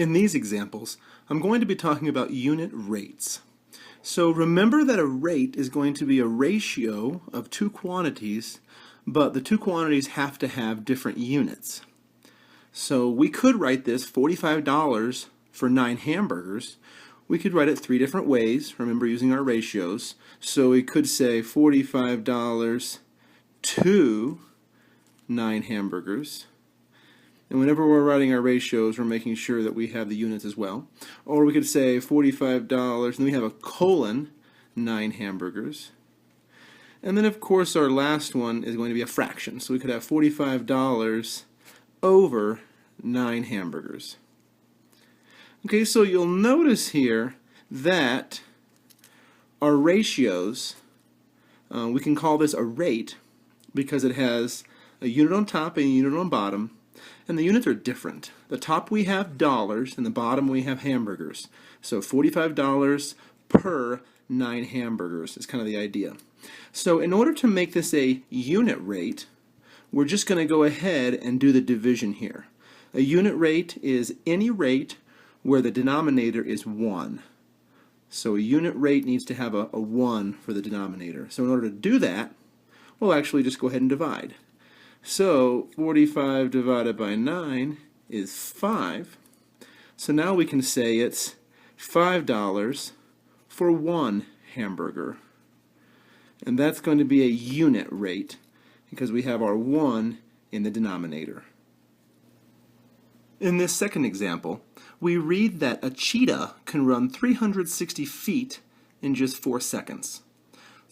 In these examples, I'm going to be talking about unit rates. So remember that a rate is going to be a ratio of two quantities, but the two quantities have to have different units. So we could write this $45 for 9 hamburgers. We could write it three different ways, remember using our ratios. So we could say $45 to 9 hamburgers. And whenever we're writing our ratios, we're making sure that we have the units as well. Or we could say $45, and then we have a colon, 9 hamburgers. And then, of course, our last one is going to be a fraction. So we could have $45 over 9 hamburgers. Okay, so you'll notice here that our ratios, we can call this a rate because it has a unit on top and a unit on bottom. And the units are different. The top we have dollars, and the bottom we have hamburgers. So $45 per 9 hamburgers is kind of the idea. So in order to make this a unit rate, we're just going to go ahead and do the division here. A unit rate is any rate where the denominator is 1. So a unit rate needs to have a 1 for the denominator. So in order to do that, we'll actually just go ahead and divide. So 45 divided by 9 is 5. So now we can say it's $5 for 1 hamburger. And that's going to be a unit rate because we have our 1 in the denominator. In this second example, we read that a cheetah can run 360 feet in just 4 seconds.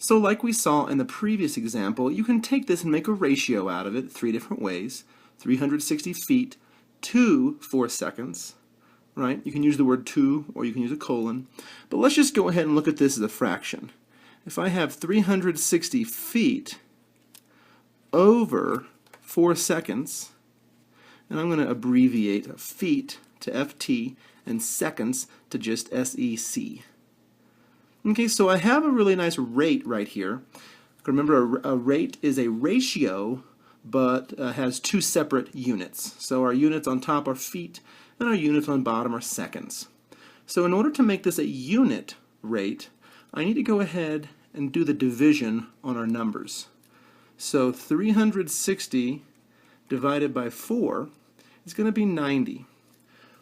So like we saw in the previous example, you can take this and make a ratio out of it three different ways. 360 feet to 4 seconds, right? You can use the word to or you can use a colon. But let's just go ahead and look at this as a fraction. If I have 360 feet over 4 seconds, and I'm going to abbreviate feet to FT and seconds to just SEC. Okay, so I have a really nice rate right here. Remember, a rate is a ratio, but has two separate units. So our units on top are feet, and our units on bottom are seconds. So in order to make this a unit rate, I need to go ahead and do the division on our numbers. So 360 divided by 4 is going to be 90.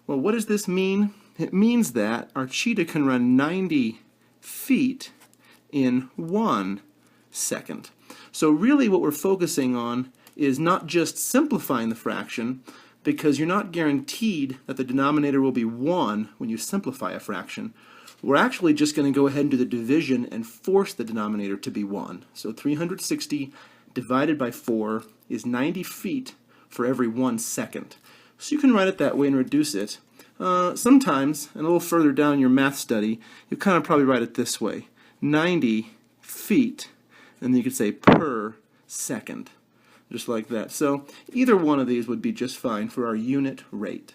Well, what does this mean? It means that our cheetah can run 90 feet in 1 second. So really what we're focusing on is not just simplifying the fraction, because you're not guaranteed that the denominator will be 1 when you simplify a fraction. We're actually just going to go ahead and do the division and force the denominator to be 1. So 360 divided by 4 is 90 feet for every 1 second. So you can write it that way and reduce it. Sometimes, and a little further down your math study, you kind of probably write it this way. 90 feet, and then you could say per second, just like that. So either one of these would be just fine for our unit rate.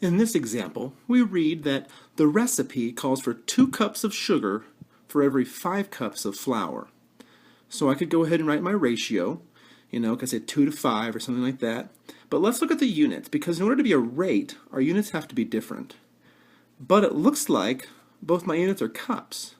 In this example, we read that the recipe calls for 2 cups of sugar for every 5 cups of flour. So I could go ahead and write my ratio, like I said, 2 to 5 or something like that. But let's look at the units, because in order to be a rate, our units have to be different. But it looks like both my units are cups,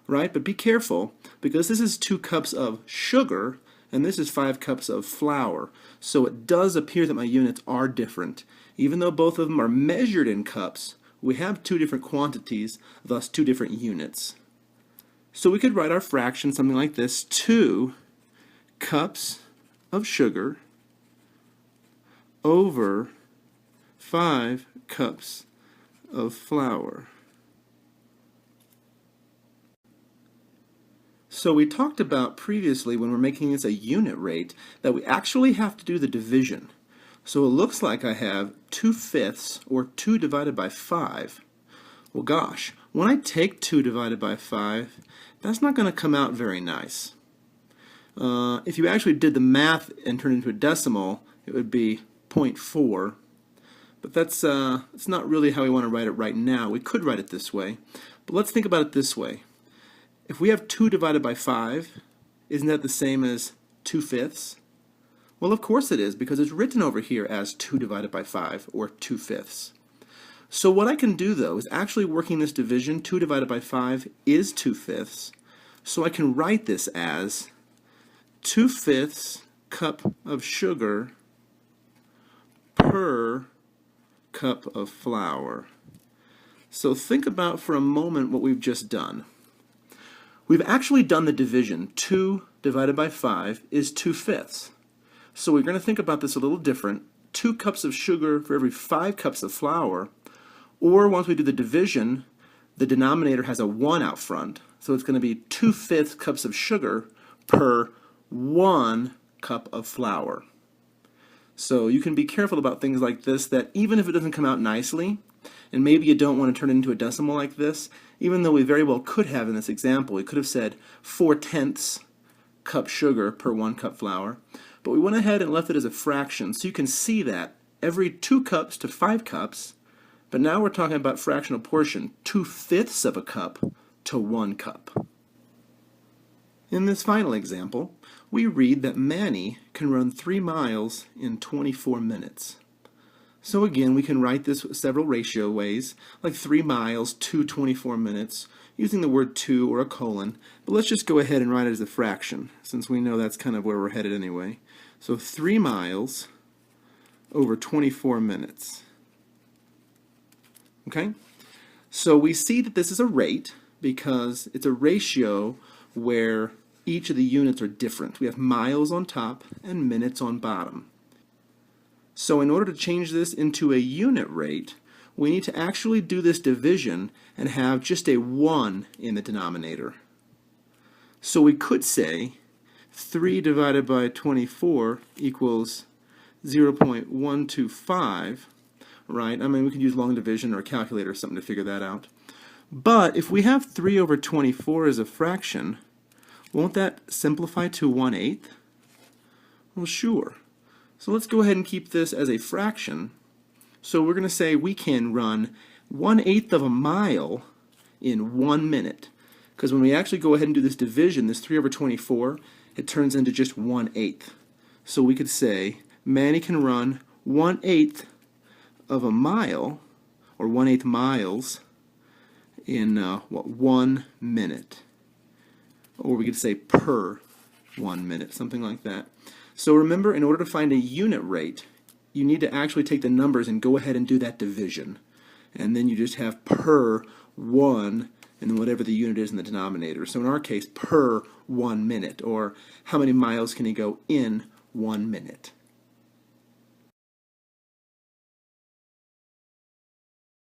right? But be careful, because this is 2 cups of sugar, and this is 5 cups of flour. So it does appear that my units are different. Even though both of them are measured in cups, we have 2 different quantities, thus 2 different units. So we could write our fraction something like this: 2 cups of sugar over 5 cups of flour. So we talked about previously, when we're making this a unit rate, that we actually have to do the division. So it looks like I have 2/5, or 2 divided by 5. Well gosh, when I take 2 divided by 5, that's not going to come out very nice. If you actually did the math and turned it into a decimal, it would be 0.4. But that's it's not really how we want to write it right now. We could write it this way. But let's think about it this way. If we have 2 divided by 5, isn't that the same as 2/5? Well, of course it is, because it's written over here as 2 divided by 5, or 2/5. So what I can do, though, is actually working this division. 2 divided by 5 is 2/5. So I can write this as 2/5 cup of sugar per cup of flour. So think about for a moment what we've just done. We've actually done the division. 2 divided by 5 is 2/5. So we're going to think about this a little different. 2 cups of sugar for every 5 cups of flour. Or once we do the division, the denominator has a 1 out front. So it's going to be 2/5 cups of sugar per 1 cup of flour. So you can be careful about things like this, that even if it doesn't come out nicely, and maybe you don't want to turn it into a decimal like this, even though we very well could have in this example, we could have said 4/10 cup sugar per 1 cup flour. But we went ahead and left it as a fraction, so you can see that every 2 cups to 5 cups, but now we're talking about fractional portion, 2/5 of a cup to 1 cup. In this final example, we read that Manny can run 3 miles in 24 minutes. So again, we can write this several ratio ways, like 3 miles to 24 minutes, using the word to or a colon, but let's just go ahead and write it as a fraction, since we know that's kind of where we're headed anyway. So 3 miles over 24 minutes. Okay? So we see that this is a rate because it's a ratio where each of the units are different. We have miles on top and minutes on bottom. So in order to change this into a unit rate, we need to actually do this division and have just a 1 in the denominator. So we could say 3 divided by 24 equals 0.125, right? I mean, we could use long division or a calculator or something to figure that out. But if we have 3 over 24 as a fraction, won't that simplify to 1/8? Well, sure. So let's go ahead and keep this as a fraction. So we're going to say we can run 1/8 of a mile in 1 minute. Because when we actually go ahead and do this division, this 3 over 24, it turns into just 1/8. So we could say Manny can run 1/8 of a mile, or 1/8 miles, in 1 minute. Or we could say per 1 minute, something like that. So remember, in order to find a unit rate, you need to actually take the numbers and go ahead and do that division. And then you just have per 1 and then whatever the unit is in the denominator. So in our case, per 1 minute, or how many miles can he go in 1 minute.